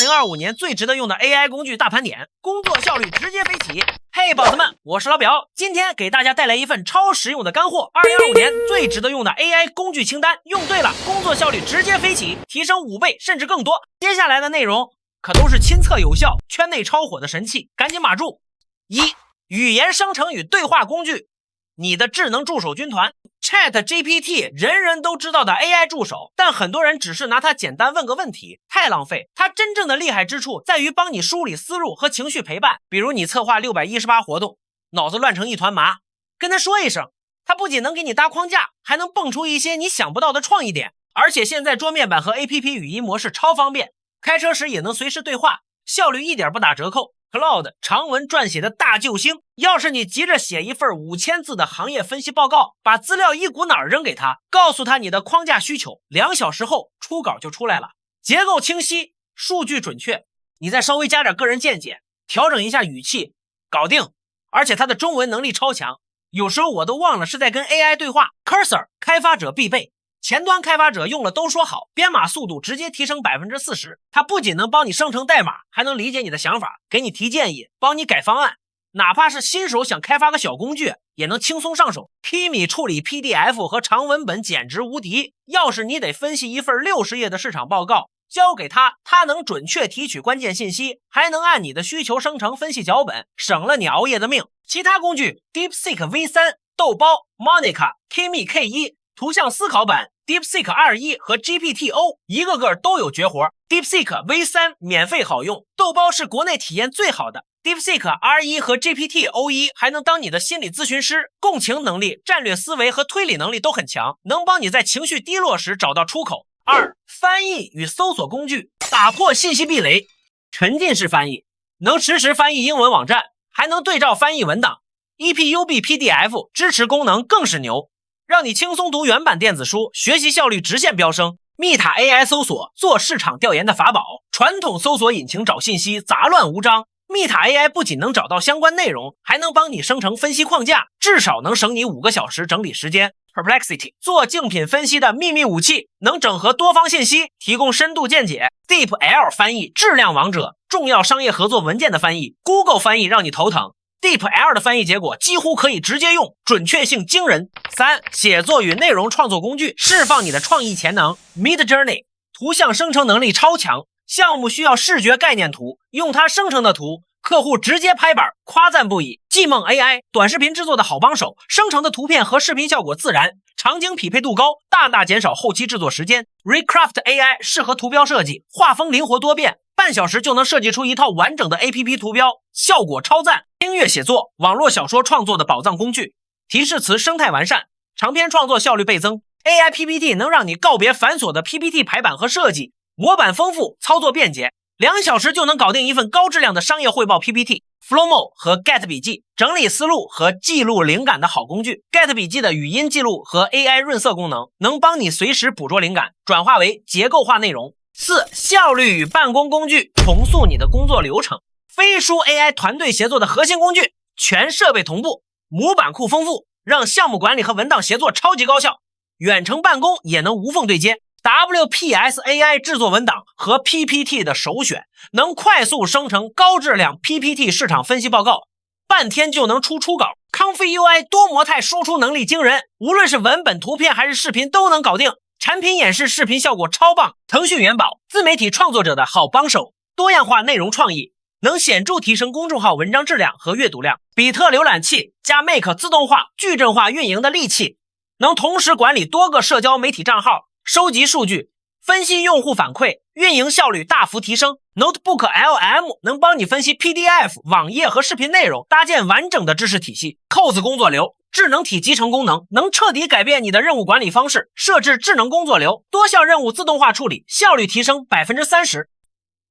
2025年最值得用的 AI 工具大盘点，工作效率直接飞起。嘿，宝子们，我是老表，今天给大家带来一份超实用的干货。2025年最值得用的 AI 工具清单，用对了，工作效率直接飞起，提升5倍甚至更多。接下来的内容可都是亲测有效、圈内超火的神器，赶紧码住。1. 语言生成与对话工具，你的智能助手军团。ChatGPT 人人都知道的 AI 助手，但很多人只是拿它简单问个问题，太浪费。它真正的厉害之处在于帮你梳理思路和情绪陪伴。比如你策划618活动，脑子乱成一团麻，跟他说一声，它不仅能给你搭框架，还能蹦出一些你想不到的创意点。而且现在桌面版和 APP 语音模式超方便，开车时也能随时对话，效率一点不打折扣。Claude 长文撰写的大救星，要是你急着写一份5000字的行业分析报告，把资料一股脑扔给他，告诉他你的框架需求，2小时后初稿就出来了，结构清晰，数据准确，你再稍微加点个人见解，调整一下语气，搞定。而且他的中文能力超强，有时候我都忘了是在跟 AI 对话。 Cursor 开发者必备，前端开发者用了都说好，编码速度直接提升 40%。 它不仅能帮你生成代码，还能理解你的想法，给你提建议，帮你改方案。哪怕是新手想开发个小工具，也能轻松上手。Kimi 处理 PDF 和长文本简直无敌，要是你得分析一份60页的市场报告，交给他，他能准确提取关键信息，还能按你的需求生成分析脚本，省了你熬夜的命。其他工具 DeepSeek V3、豆包、Monica、Kimi K1、图像思考版、DeepSeek R1 和 GPT-O 一个个都有绝活。 DeepSeek V3 免费好用，豆包是国内体验最好的， DeepSeek R1 和 GPT-O1 还能当你的心理咨询师，共情能力、战略思维和推理能力都很强，能帮你在情绪低落时找到出口。2. 翻译与搜索工具，打破信息壁垒。沉浸式翻译，能实时翻译英文网站，还能对照翻译文档， EPUB PDF 支持功能更是牛，让你轻松读原版电子书，学习效率直线飙升。密塔 AI 搜索，做市场调研的法宝。传统搜索引擎找信息杂乱无章，密塔 AI 不仅能找到相关内容，还能帮你生成分析框架，至少能省你5个小时整理时间。Perplexity 做竞品分析的秘密武器，能整合多方信息，提供深度见解。DeepL 翻译质量王者，重要商业合作文件的翻译 Google 翻译让你头疼， DeepL 的翻译结果几乎可以直接用，准确性惊人。3. 写作与内容创作工具，释放你的创意潜能。 Midjourney 图像生成能力超强，项目需要视觉概念图，用它生成的图，客户直接拍板夸赞不已。季梦 AI 短视频制作的好帮手，生成的图片和视频效果自然，场景匹配度高，大大减少后期制作时间。 Recraft AI 适合图标设计，画风灵活多变，半小时就能设计出一套完整的 APP 图标，效果超赞。音乐写作、网络小说创作的宝藏工具，提示词生态完善，长篇创作效率倍增。 AI PPT 能让你告别繁琐的 PPT 排版和设计，模板丰富，操作便捷，2小时就能搞定一份高质量的商业汇报 PPT。 Flowmo 和 Get 笔记，整理思路和记录灵感的好工具。 Get 笔记的语音记录和 AI 润色功能，能帮你随时捕捉灵感，转化为结构化内容。4. 效率与办公工具，重塑你的工作流程。飞书 AI 团队协作的核心工具，全设备同步，模板库丰富，让项目管理和文档协作超级高效，远程办公也能无缝对接。WPS AI 制作文档和 PPT 的首选，能快速生成高质量 PPT 市场分析报告，半天就能出初稿。Comfy UI 多模态输出能力惊人，无论是文本、图片还是视频都能搞定。产品演示视频效果超棒。腾讯元宝，自媒体创作者的好帮手，多样化内容创意，能显著提升公众号文章质量和阅读量。比特浏览器加 Make 自动化矩阵化运营的利器，能同时管理多个社交媒体账号，收集数据，分析用户反馈，运营效率大幅提升。 Notebook LM 能帮你分析 PDF、网页和视频内容，搭建完整的知识体系。Coz 工作流智能体集成功能，能彻底改变你的任务管理方式，设置智能工作流，多项任务自动化处理，效率提升 30%。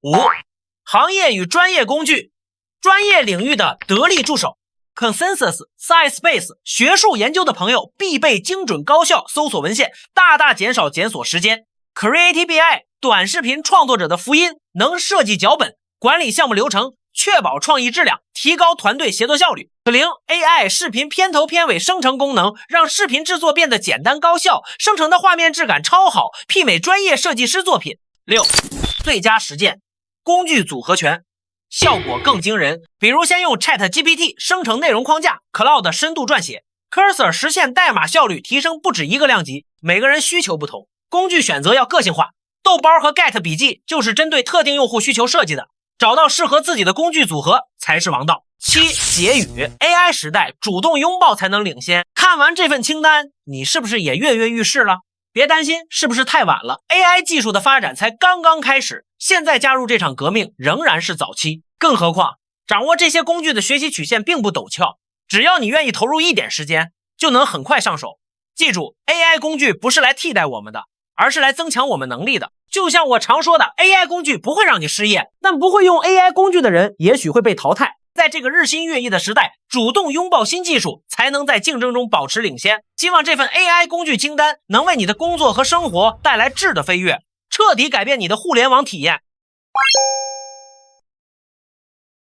5. 行业与专业工具，专业领域的得力助手。Consensus、SciSpace 学术研究的朋友必备精准高效搜索文献，大大减少检索时间。Creative AI 短视频创作者的福音，能设计脚本，管理项目流程，确保创意质量，提高团队协作效率。0 AI 视频片头片尾生成功能，让视频制作变得简单高效，生成的画面质感超好，媲美专业设计师作品。6. 最佳实践，工具组合拳，效果更惊人。比如先用 ChatGPT 生成内容框架 ，Claude 深度撰写 ，Cursor 实现代码效率提升不止1个量级。每个人需求不同，工具选择要个性化。豆包和 Get 笔记就是针对特定用户需求设计的，找到适合自己的工具组合才是王道。7. 结语 AI 时代主动拥抱才能领先。看完这份清单，你是不是也跃跃欲试了？别担心，是不是太晚了？ AI 技术的发展才刚刚开始，现在加入这场革命仍然是早期。更何况，掌握这些工具的学习曲线并不陡峭，只要你愿意投入一点时间，就能很快上手。记住 ，AI 工具不是来替代我们的，而是来增强我们能力的。就像我常说的 ，AI 工具不会让你失业，但不会用 AI 工具的人也许会被淘汰。在这个日新月异的时代，主动拥抱新技术，才能在竞争中保持领先。希望这份 AI 工具清单能为你的工作和生活带来质的飞跃，彻底改变你的互联网体验。